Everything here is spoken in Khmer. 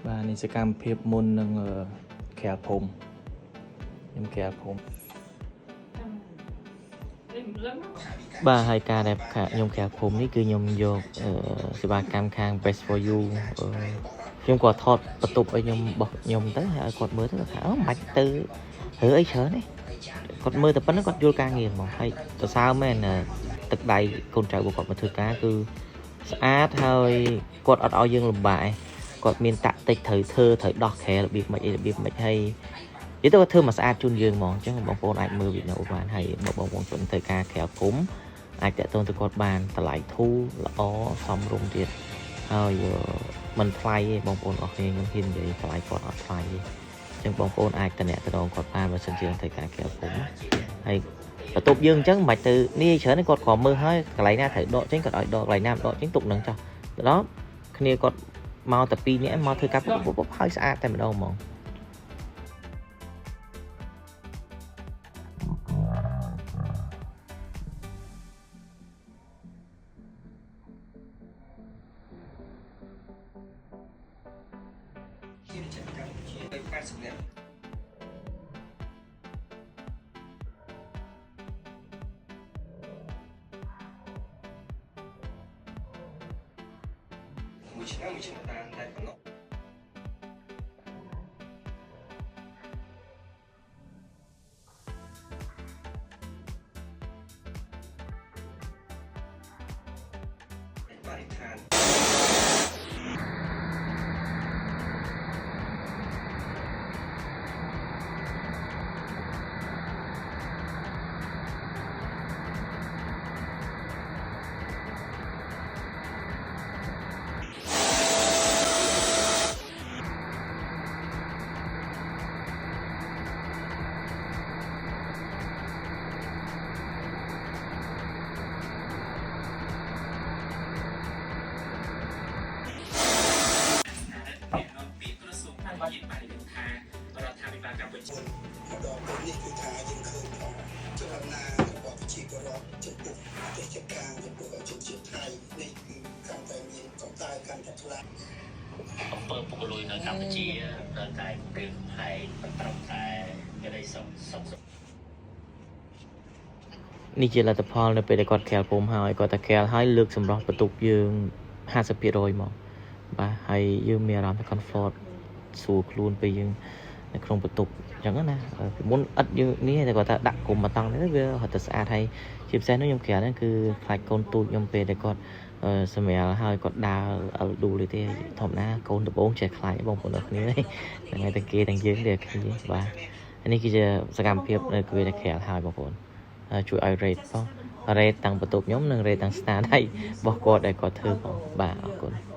បាទនេះសកម្មភាពមុននឹងក្រែលភូមិខ្ញុំក្រែលភូមិបាទហើយការដែលខ្ញុំក្រែលភូមិនេះគឺខ្ញុំយកសេវាកម្មខាង Best for You ខ្ញុំគាត់ថតបន្ទប់ឲ្យខ្ញុំបោះខ្ញុំទៅហើយគាត់មើលទៅថាមិនបាច់ទៅរើអីច្រើនទេគាត់មើលតែប៉ុណ្ណឹងគាត់យល់ការងារហ្មងហើយសរសើរមែនទឹកដៃកូនចៅរបស់គាត់មកធ្វើការគឺស្អាតហើយគាត់អត់ឲ្យយើងលំបាកឯងគាត់មានតាក់ទិចត្រូវធ្វើត្រូវដោះខែរបៀបមិនអីរបៀបមិនហើយនិយាយទៅគាត់ធ្វើមកស្អាតជូនយើងហ្មងអញ្ចឹងបងប្អូនអាចមើលវីដេអូបានហើយបងប្អូនចូលទៅការក្រៅភូមិអាចតាក់ទងទៅគាត់បានតម្លៃធូរល្អសមរម្យទៀតហើយមិនថ្លៃទេបងប្អូនអរគ្នាខ្ញុំហ៊ាននិយាយតម្លៃគាត់អត់ថ្លៃទេអញ្ចឹងបងប្អូនអាចតំណែងគាត់បានបើសិនជាទៅការក្រៅភូមិហើយបន្ទប់យើងអញ្ចឹងមិនបាច់ទៅនេះច្រើនគាត់គ្រាន់មើលហើយកន្លែងណាត្រូវដកចេញគាត់ឲ្យដកកន្លែងណាមិនដកចេញទុកនឹងចោះទៅដល់គ្នាគាត់មកតែ2នាក់មកធ្វើការពុបហើយស្អាតតែម្ដងហ្មងមួយឆ្នាំតាមតែប៉ុណ្ណោះបរិស្ថានដល់ពេលនេះគឺថាយើងឃើញថាចលនារបស់ប្រជាពលរដ្ឋចំពោះប្រទេសជកាចំពោះជនជាតិថៃនេះគឺកាន់តែមានកម្ដៅកាន់តែខ្លាំងអំពើពុករលួយនៅកម្ពុជាត្រូវតែគម្រាមកំហែងមិនត្រឹមតែគេได้សុំនេះជាលទ្ធផលនៅពេលដែលគាត់ក្រែលភូមិហើយគាត់តែក្រែលហើយលើកសម្រស់បន្ទប់យើង50%មកបាទហើយយើងមានអារម្មណ៍ថា comfort ស្រួលខ្លួនពេលយើងនៅក្នុងបន្ទប់អញ្ចឹងណាពីមុនឥតយើងនេះតែគាត់ថាដាក់គុំមកតង់នេះវារត់ទៅស្អាតហើយជាពិសេសនោះខ្ញុំក្រែលហ្នឹងគឺខ្លាចកូនទូចខ្ញុំពេលដែលគាត់សម្រាលហើយគាត់ដើរដួលទេធម្មតាកូនដំបងចេះខ្លាចបងប្អូនគ្នាហ្នឹងហើយតែគេទាំងយើងដែរគ្នាបាទនេះគឺជាសកម្មភាពនៅពេលដែលក្រែលហើយបងប្អូនជួយឲ្យ rate ផង rate តាំងបន្ទប់ខ្ញុំនិង rate តាំង stand ហើយរបស់គាត់ដែលគាត់ធ្វើផងបាទអរគុណ